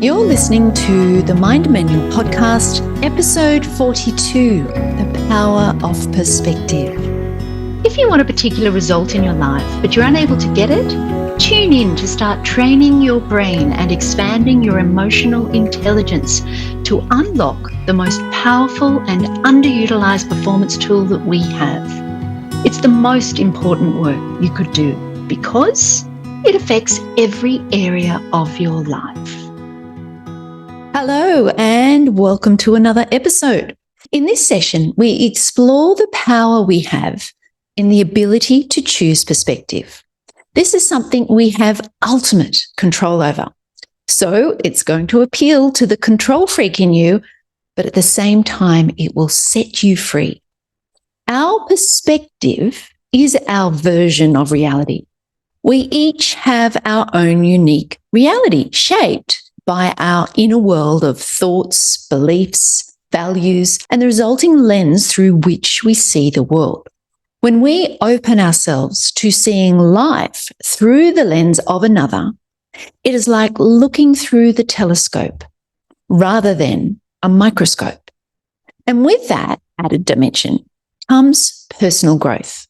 You're listening to the Mind Manual Podcast, episode 42, The Power of Perspective. If you want a particular result in your life, but you're unable to get it, tune in to start training your brain and expanding your emotional intelligence to unlock the most powerful and underutilized performance tool that we have. It's the most important work you could do because it affects every area of your life. Hello and welcome to another episode. In this session, we explore the power we have in the ability to choose perspective. This is something we have ultimate control over. So it's going to appeal to the control freak in you, but at the same time, it will set you free. Our perspective is our version of reality. We each have our own unique reality shaped by our inner world of thoughts, beliefs, values, and the resulting lens through which we see the world. When we open ourselves to seeing life through the lens of another, it is like looking through the telescope rather than a microscope. And with that added dimension comes personal growth.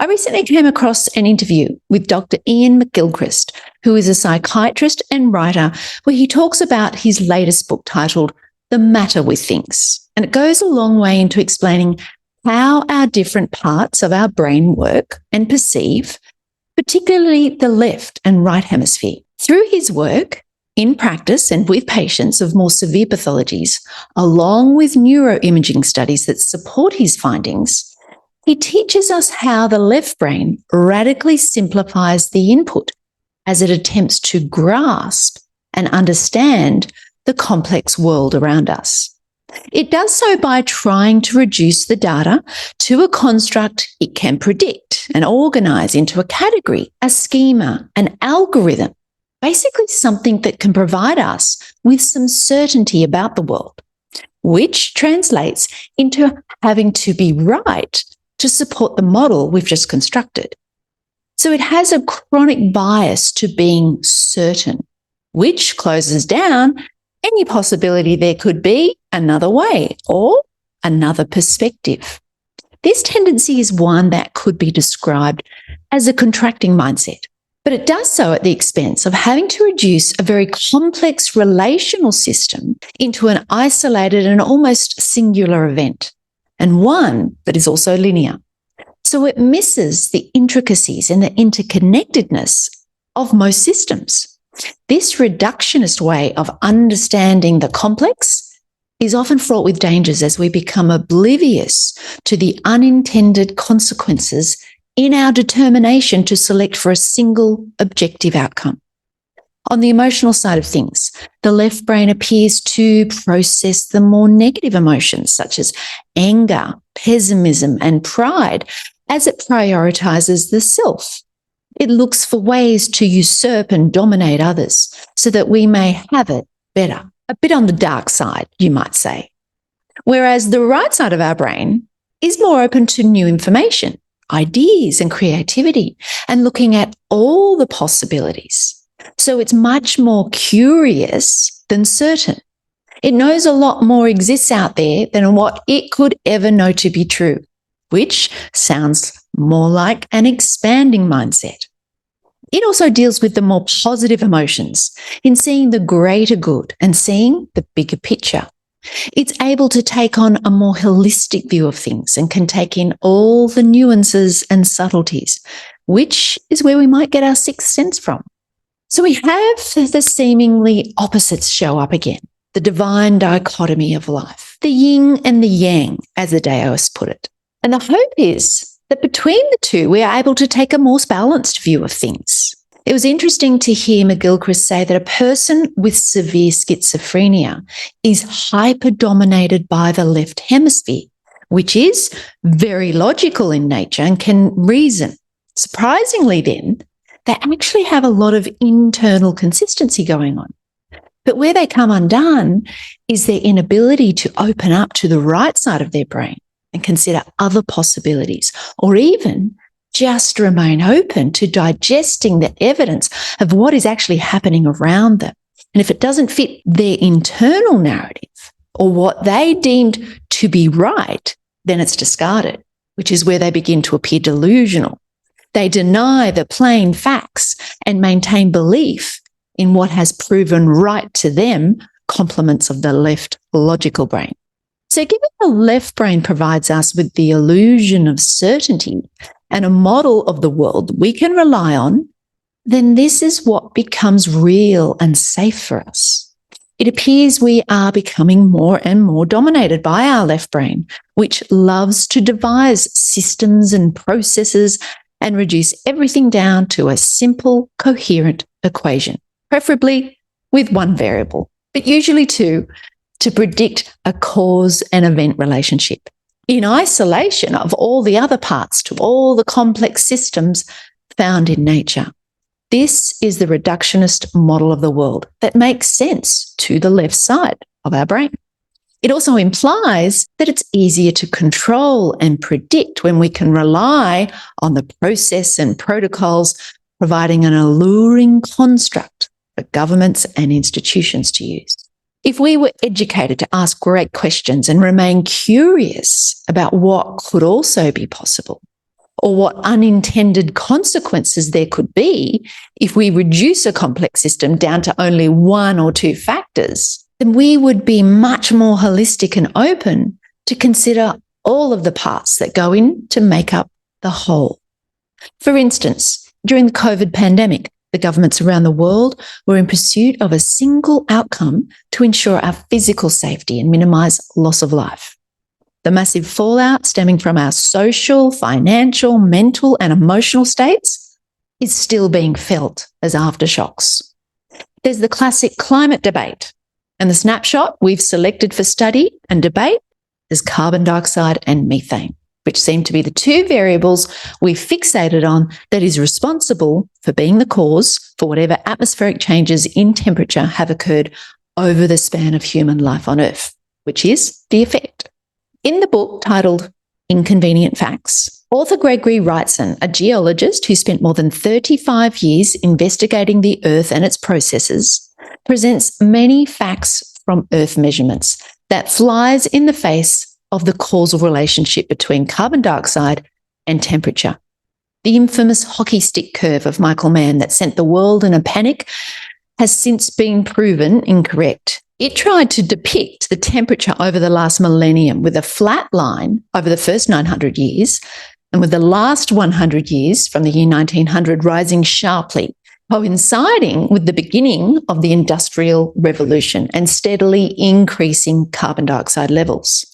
I recently came across an interview with Dr. Ian McGilchrist, who is a psychiatrist and writer, where he talks about his latest book titled The Matter with Things. And it goes a long way into explaining how our different parts of our brain work and perceive, particularly the left and right hemisphere. Through his work, in practice and with patients of more severe pathologies, along with neuroimaging studies that support his findings, he teaches us how the left brain radically simplifies the input as it attempts to grasp and understand the complex world around us. It does so by trying to reduce the data to a construct it can predict and organize into a category, a schema, an algorithm, basically something that can provide us with some certainty about the world, which translates into having to be right to support the model we've just constructed. So it has a chronic bias to being certain, which closes down any possibility there could be another way or another perspective. This tendency is one that could be described as a contracting mindset, but it does so at the expense of having to reduce a very complex relational system into an isolated and almost singular event, and one that is also linear. So it misses the intricacies and the interconnectedness of most systems. This reductionist way of understanding the complex is often fraught with dangers as we become oblivious to the unintended consequences in our determination to select for a single objective outcome. On the emotional side of things, the left brain appears to process the more negative emotions such as anger, pessimism, and pride as it prioritizes the self. It looks for ways to usurp and dominate others so that we may have it better, a bit on the dark side, you might say. Whereas the right side of our brain is more open to new information, ideas, and creativity, and looking at all the possibilities. So it's much more curious than certain. It knows a lot more exists out there than what it could ever know to be true, which sounds more like an expanding mindset. It also deals with the more positive emotions in seeing the greater good and seeing the bigger picture. It's able to take on a more holistic view of things and can take in all the nuances and subtleties, which is where we might get our sixth sense from. So we have the seemingly opposites show up again, the divine dichotomy of life, the yin and the yang, as the Taoists put it. And the hope is that between the two, we are able to take a more balanced view of things. It was interesting to hear McGilchrist say that a person with severe schizophrenia is hyper-dominated by the left hemisphere, which is very logical in nature and can reason. Surprisingly then, they actually have a lot of internal consistency going on. But where they come undone is their inability to open up to the right side of their brain and consider other possibilities, or even just remain open to digesting the evidence of what is actually happening around them. And if it doesn't fit their internal narrative or what they deemed to be right, then it's discarded, which is where they begin to appear delusional. They deny the plain facts and maintain belief in what has proven right to them, compliments of the left logical brain. So given the left brain provides us with the illusion of certainty and a model of the world we can rely on, then this is what becomes real and safe for us. It appears we are becoming more and more dominated by our left brain, which loves to devise systems and processes and reduce everything down to a simple, coherent equation, preferably with one variable, but usually two, to predict a cause and event relationship, in isolation of all the other parts to all the complex systems found in nature. This is the reductionist model of the world that makes sense to the left side of our brain. It also implies that it's easier to control and predict when we can rely on the process and protocols, providing an alluring construct for governments and institutions to use. If we were educated to ask great questions and remain curious about what could also be possible, or what unintended consequences there could be if we reduce a complex system down to only one or two factors, then we would be much more holistic and open to consider all of the parts that go in to make up the whole. For instance, during the COVID pandemic, the governments around the world were in pursuit of a single outcome to ensure our physical safety and minimise loss of life. The massive fallout stemming from our social, financial, mental, and emotional states is still being felt as aftershocks. There's the classic climate debate, and the snapshot we've selected for study and debate is carbon dioxide and methane, which seem to be the two variables we fixated on that is responsible for being the cause for whatever atmospheric changes in temperature have occurred over the span of human life on Earth, which is the effect. In the book titled Inconvenient Facts, author Gregory Wrightson, a geologist who spent more than 35 years investigating the Earth and its processes, presents many facts from Earth measurements that flies in the face of the causal relationship between carbon dioxide and temperature. The infamous hockey stick curve of Michael Mann that sent the world in a panic has since been proven incorrect. It tried to depict the temperature over the last millennium with a flat line over the first 900 years, and with the last 100 years from the year 1900 rising sharply, coinciding with the beginning of the Industrial Revolution and steadily increasing carbon dioxide levels.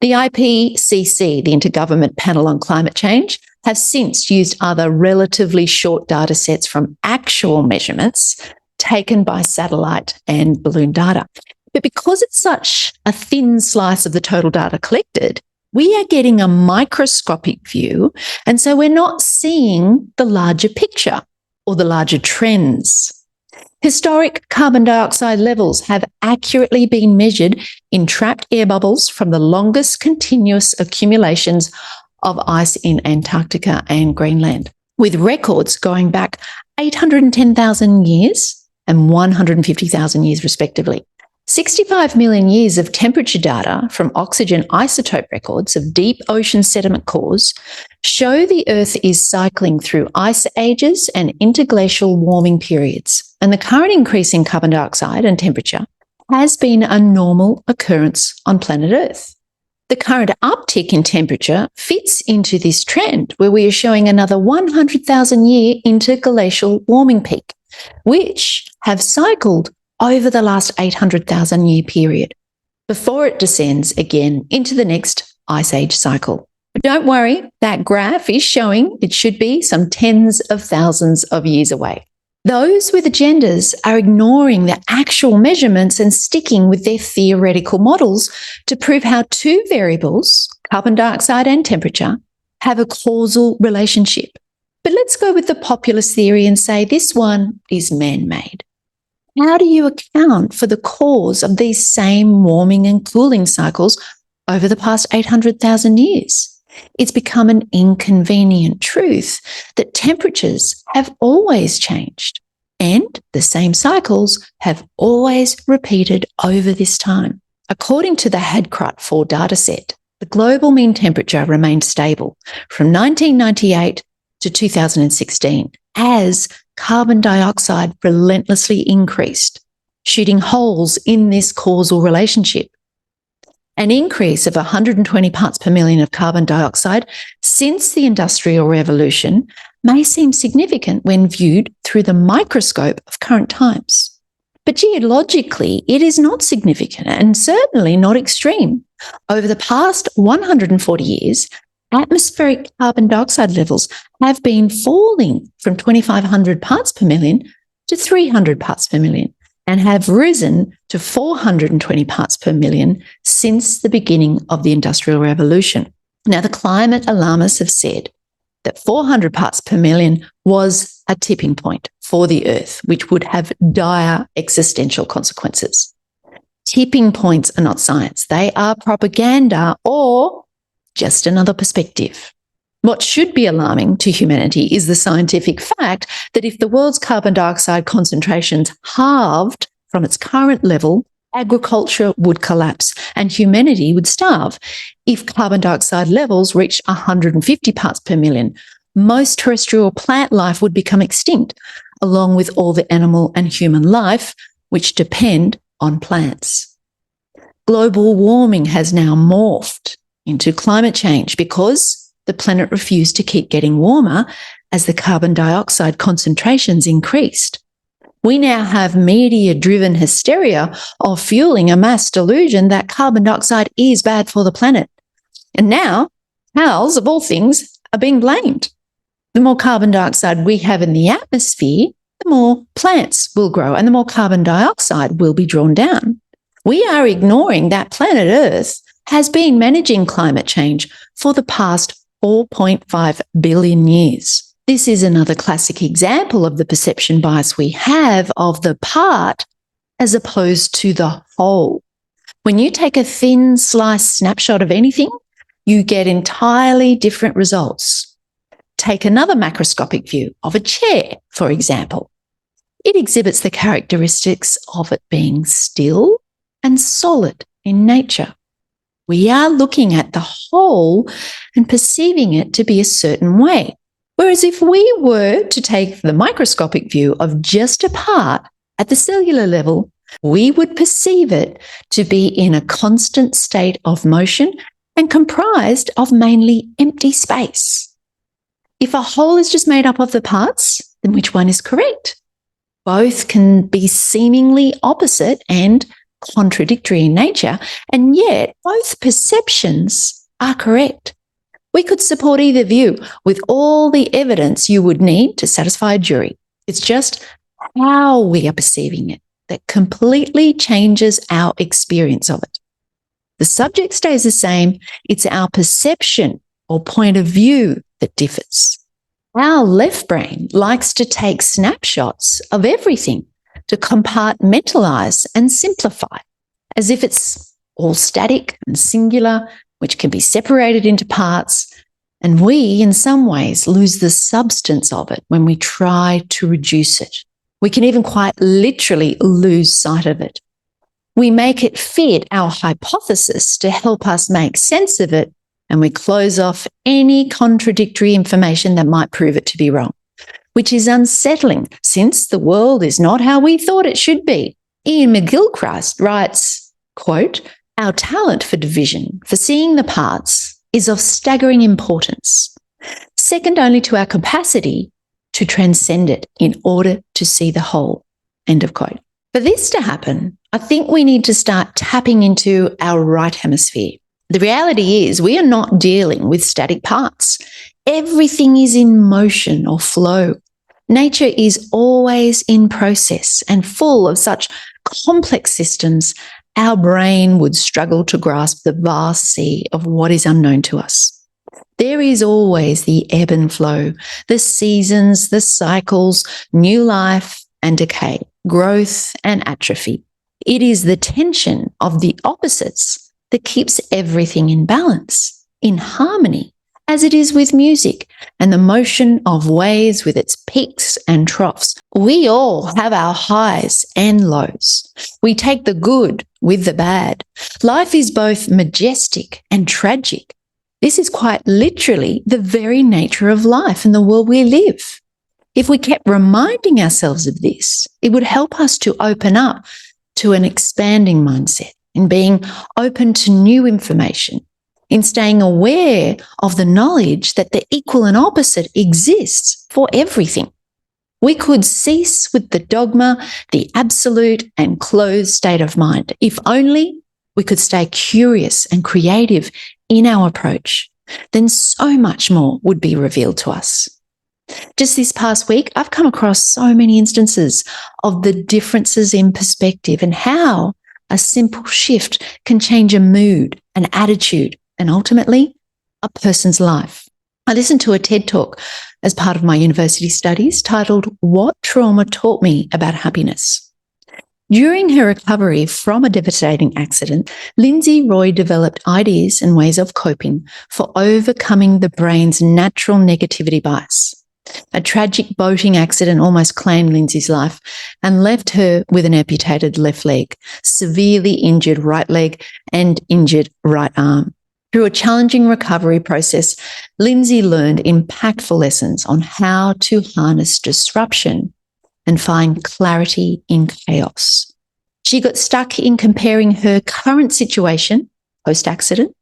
The IPCC, the Intergovernment Panel on Climate Change, have since used other relatively short data sets from actual measurements taken by satellite and balloon data. But because it's such a thin slice of the total data collected, we are getting a microscopic view, and so we're not seeing the larger picture or the larger trends. Historic carbon dioxide levels have accurately been measured in trapped air bubbles from the longest continuous accumulations of ice in Antarctica and Greenland, with records going back 810,000 years and 150,000 years respectively. 65 million years of temperature data from oxygen isotope records of deep ocean sediment cores show the Earth is cycling through ice ages and interglacial warming periods, and the current increase in carbon dioxide and temperature has been a normal occurrence on planet Earth. The current uptick in temperature fits into this trend where we are showing another 100,000 year interglacial warming peak, which have cycled over the last 800,000 year period before it descends again into the next ice age cycle. But don't worry, that graph is showing it should be some tens of thousands of years away. Those with agendas are ignoring the actual measurements and sticking with their theoretical models to prove how two variables, carbon dioxide and temperature, have a causal relationship. But let's go with the populist theory and say this one is man-made. How do you account for the cause of these same warming and cooling cycles over the past 800,000 years? It's become an inconvenient truth that temperatures have always changed. And the same cycles have always repeated over this time. According to the Hadcrut 4 dataset, the global mean temperature remained stable from 1998 to 2016 as carbon dioxide relentlessly increased, shooting holes in this causal relationship. An increase of 120 parts per million of carbon dioxide since the Industrial Revolution may seem significant when viewed through the microscope of current times. But geologically, it is not significant and certainly not extreme. Over the past 140 years, atmospheric carbon dioxide levels have been falling from 2,500 parts per million to 300 parts per million and have risen to 420 parts per million since the beginning of the Industrial Revolution. Now, the climate alarmists have said that 400 parts per million was a tipping point for the Earth, which would have dire existential consequences. Tipping points are not science. They are propaganda or just another perspective. What should be alarming to humanity is the scientific fact that if the world's carbon dioxide concentrations halved from its current level, agriculture would collapse and humanity would starve. If carbon dioxide levels reached 150 parts per million, most terrestrial plant life would become extinct, along with all the animal and human life which depend on plants. Global warming has now morphed into climate change because the planet refused to keep getting warmer as the carbon dioxide concentrations increased. We now have media-driven hysteria of fueling a mass delusion that carbon dioxide is bad for the planet. And now, cows, of all things, are being blamed. The more carbon dioxide we have in the atmosphere, the more plants will grow and the more carbon dioxide will be drawn down. We are ignoring that planet Earth has been managing climate change for the past 4.5 billion years. This is another classic example of the perception bias we have of the part as opposed to the whole. When you take a thin slice snapshot of anything, you get entirely different results. Take another macroscopic view of a chair, for example. It exhibits the characteristics of it being still and solid in nature. We are looking at the whole and perceiving it to be a certain way. Whereas if we were to take the microscopic view of just a part at the cellular level, we would perceive it to be in a constant state of motion and comprised of mainly empty space. If a whole is just made up of the parts, then which one is correct? Both can be seemingly opposite and contradictory in nature, and yet both perceptions are correct. We could support either view with all the evidence you would need to satisfy a jury. It's just how we are perceiving it that completely changes our experience of it. The subject stays the same. It's our perception or point of view that differs. Our left brain likes to take snapshots of everything to compartmentalize and simplify, as if it's all static and singular, which can be separated into parts. And we, in some ways, lose the substance of it when we try to reduce it. We can even quite literally lose sight of it. We make it fit our hypothesis to help us make sense of it, and we close off any contradictory information that might prove it to be wrong, which is unsettling since the world is not how we thought it should be. Ian McGilchrist writes, quote, "Our talent for division, for seeing the parts, is of staggering importance, second only to our capacity to transcend it in order to see the whole." End of quote. For this to happen, I think we need to start tapping into our right hemisphere. The reality is we are not dealing with static parts. Everything is in motion or flow. Nature is always in process and full of such complex systems, our brain would struggle to grasp the vast sea of what is unknown to us. There is always the ebb and flow, the seasons, the cycles, new life and decay, growth and atrophy. It is the tension of the opposites that keeps everything in balance, in harmony, as it is with music and the motion of waves with its peaks and troughs. We all have our highs and lows. We take the good with the bad. Life is both majestic and tragic. This is quite literally the very nature of life and the world we live. If we kept reminding ourselves of this, it would help us to open up to an expanding mindset, in being open to new information, in staying aware of the knowledge that the equal and opposite exists for everything. We could cease with the dogma, the absolute and closed state of mind, if only we could stay curious and creative in our approach. Then so much more would be revealed to us. Just this past week, I've come across so many instances of the differences in perspective and how a simple shift can change a mood, an attitude, and ultimately a person's life. I listened to a TED Talk as part of my university studies titled "What Trauma Taught Me About Happiness." During her recovery from a devastating accident, Lindsay Roy developed ideas and ways of coping for overcoming the brain's natural negativity bias. A tragic boating accident almost claimed Lindsay's life and left her with an amputated left leg, severely injured right leg, and injured right arm. Through a challenging recovery process, Lindsay learned impactful lessons on how to harness disruption and find clarity in chaos. She got stuck in comparing her current situation, post-accident,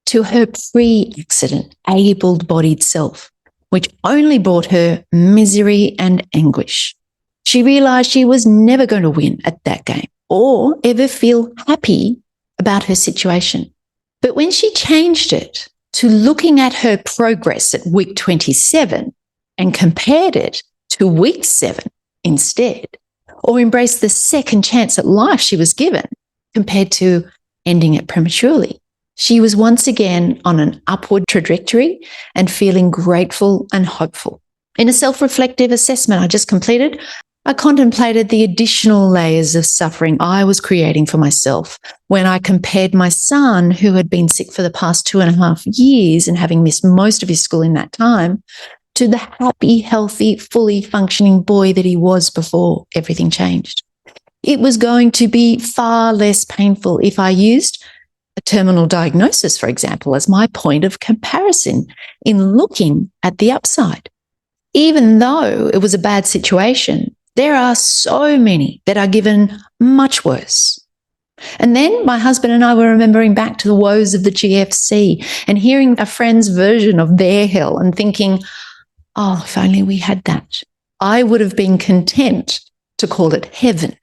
to her pre-accident, able-bodied self, which only brought her misery and anguish. She realized she was never going to win at that game or ever feel happy about her situation. But when she changed it to looking at her progress at week 27 and compared it to week 7 instead, or embraced the second chance at life she was given compared to ending it prematurely, she was once again on an upward trajectory and feeling grateful and hopeful. In a self-reflective assessment I just completed, I contemplated the additional layers of suffering I was creating for myself when I compared my son, who had been sick for the past 2.5 years and having missed most of his school in that time, to the happy, healthy, fully functioning boy that he was before everything changed. It was going to be far less painful if I used a terminal diagnosis, for example, as my point of comparison in looking at the upside. Even though it was a bad situation, there are so many that are given much worse. And then my husband and I were remembering back to the woes of the GFC and hearing a friend's version of their hell and thinking, oh, if only we had that. I would have been content to call it heaven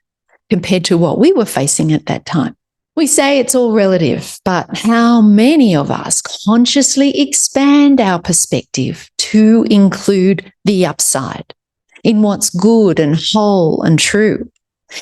compared to what we were facing at that time. We say it's all relative, but how many of us consciously expand our perspective to include the upside in what's good and whole and true?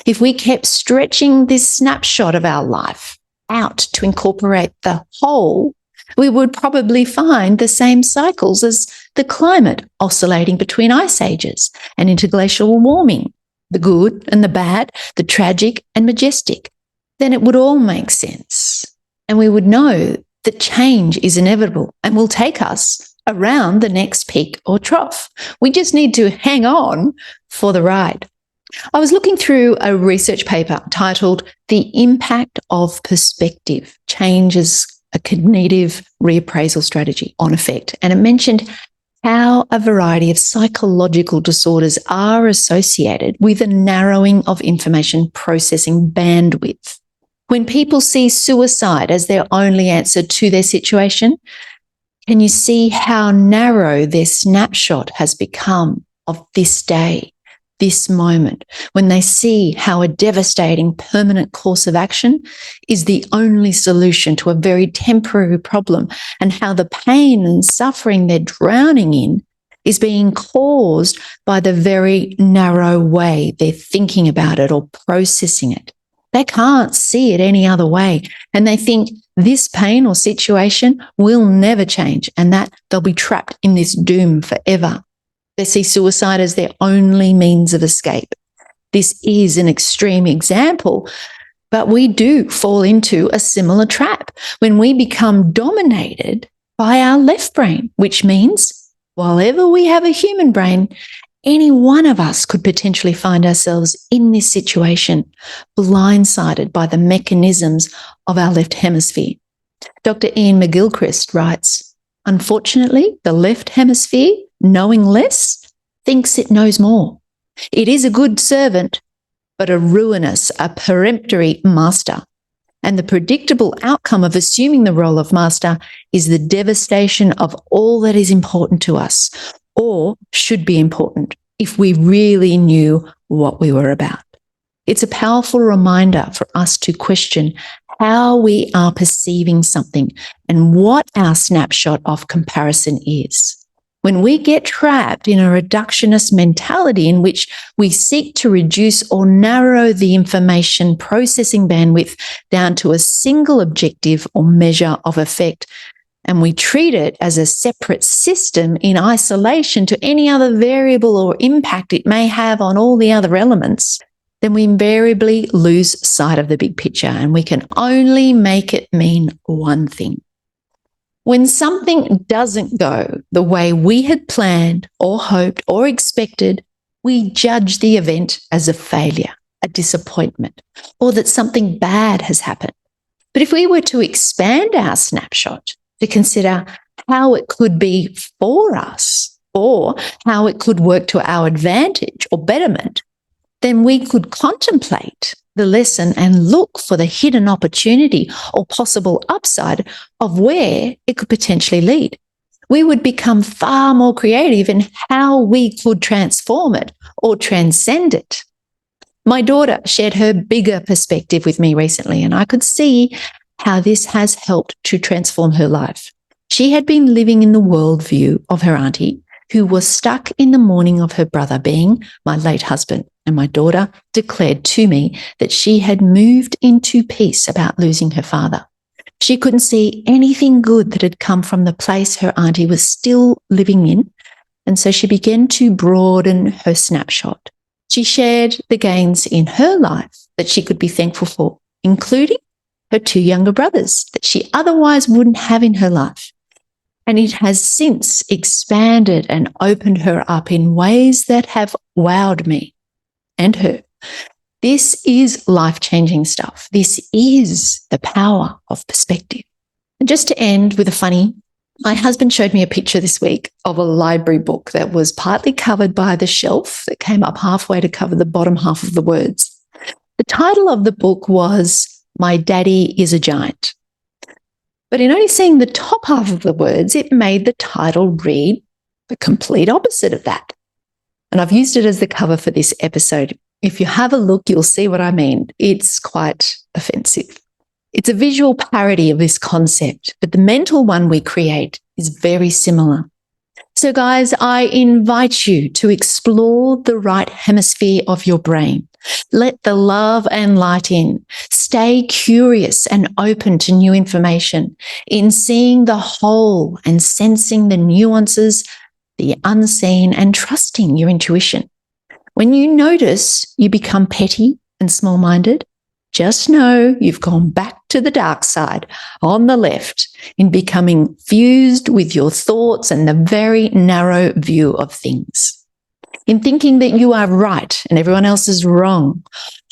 If we kept stretching this snapshot of our life out to incorporate the whole, we would probably find the same cycles as the climate oscillating between ice ages and interglacial warming, the good and the bad, the tragic and majestic. Then it would all make sense. And we would know that change is inevitable and will take us around the next peak or trough. We just need to hang on for the ride. I was looking through a research paper titled "The Impact of Perspective Changes a Cognitive Reappraisal Strategy on Effect," and it mentioned how a variety of psychological disorders are associated with a narrowing of information processing bandwidth. When people see suicide as their only answer to their situation, can you see how narrow their snapshot has become of this day, this moment, when they see how a devastating permanent course of action is the only solution to a very temporary problem, and how the pain and suffering they're drowning in is being caused by the very narrow way they're thinking about it or processing it? They can't see it any other way, and they think this pain or situation will never change and that they'll be trapped in this doom forever. They see suicide as their only means of escape. This is an extreme example, but we do fall into a similar trap when we become dominated by our left brain, which means while ever we have a human brain, any one of us could potentially find ourselves in this situation, blindsided by the mechanisms of our left hemisphere. Dr. Ian McGilchrist writes, "Unfortunately, the left hemisphere, knowing less, thinks it knows more. It is a good servant, but a ruinous, a peremptory master. And the predictable outcome of assuming the role of master is the devastation of all that is important to us, or should be important, if we really knew what we were about." It's a powerful reminder for us to question how we are perceiving something and what our snapshot of comparison is. When we get trapped in a reductionist mentality in which we seek to reduce or narrow the information processing bandwidth down to a single objective or measure of effect, and we treat it as a separate system in isolation to any other variable or impact it may have on all the other elements, then we invariably lose sight of the big picture and we can only make it mean one thing. When something doesn't go the way we had planned or hoped or expected, we judge the event as a failure, a disappointment, or that something bad has happened. But if we were to expand our snapshot to consider how it could be for us or how it could work to our advantage or betterment, then we could contemplate the lesson and look for the hidden opportunity or possible upside of where it could potentially lead. We would become far more creative in how we could transform it or transcend it. My daughter shared her bigger perspective with me recently, and I could see how this has helped to transform her life. She had been living in the worldview of her auntie, who was stuck in the mourning of her brother being my late husband. And my daughter declared to me that she had moved into peace about losing her father. She couldn't see anything good that had come from the place her auntie was still living in. And so she began to broaden her snapshot. She shared the gains in her life that she could be thankful for, including her two younger brothers that she otherwise wouldn't have in her life. And it has since expanded and opened her up in ways that have wowed me and her. This is life-changing stuff. This is the power of perspective. And just to end with a funny, my husband showed me a picture this week of a library book that was partly covered by the shelf that came up halfway to cover the bottom half of the words. The title of the book was My Daddy is a Giant. But in only seeing the top half of the words, it made the title read the complete opposite of that. And I've used it as the cover for this episode. If you have a look, you'll see what I mean. It's quite offensive. It's a visual parody of this concept, but the mental one we create is very similar. So guys, I invite you to explore the right hemisphere of your brain. Let the love and light in. Stay curious and open to new information, in seeing the whole and sensing the nuances, the unseen, and trusting your intuition. When you notice you become petty and small-minded, just know you've gone back to the dark side on the left in becoming fused with your thoughts and the very narrow view of things. In thinking that you are right and everyone else is wrong,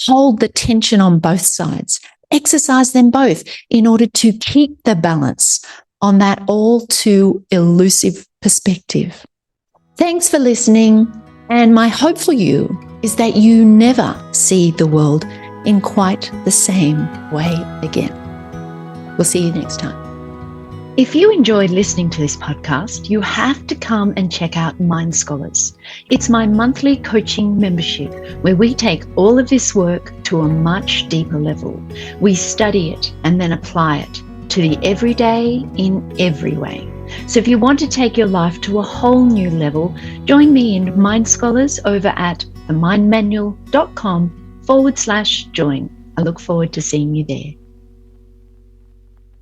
hold the tension on both sides. Exercise them both in order to keep the balance on that all too elusive perspective. Thanks for listening, and my hope for you is that you never see the world in quite the same way again. We'll see you next time. If you enjoyed listening to this podcast, you have to come and check out Mind Scholars. It's my monthly coaching membership where we take all of this work to a much deeper level. We study it and then apply it to the everyday in every way. So if you want to take your life to a whole new level, join me in Mind Scholars over at themindmanual.com/join. I look forward to seeing you there.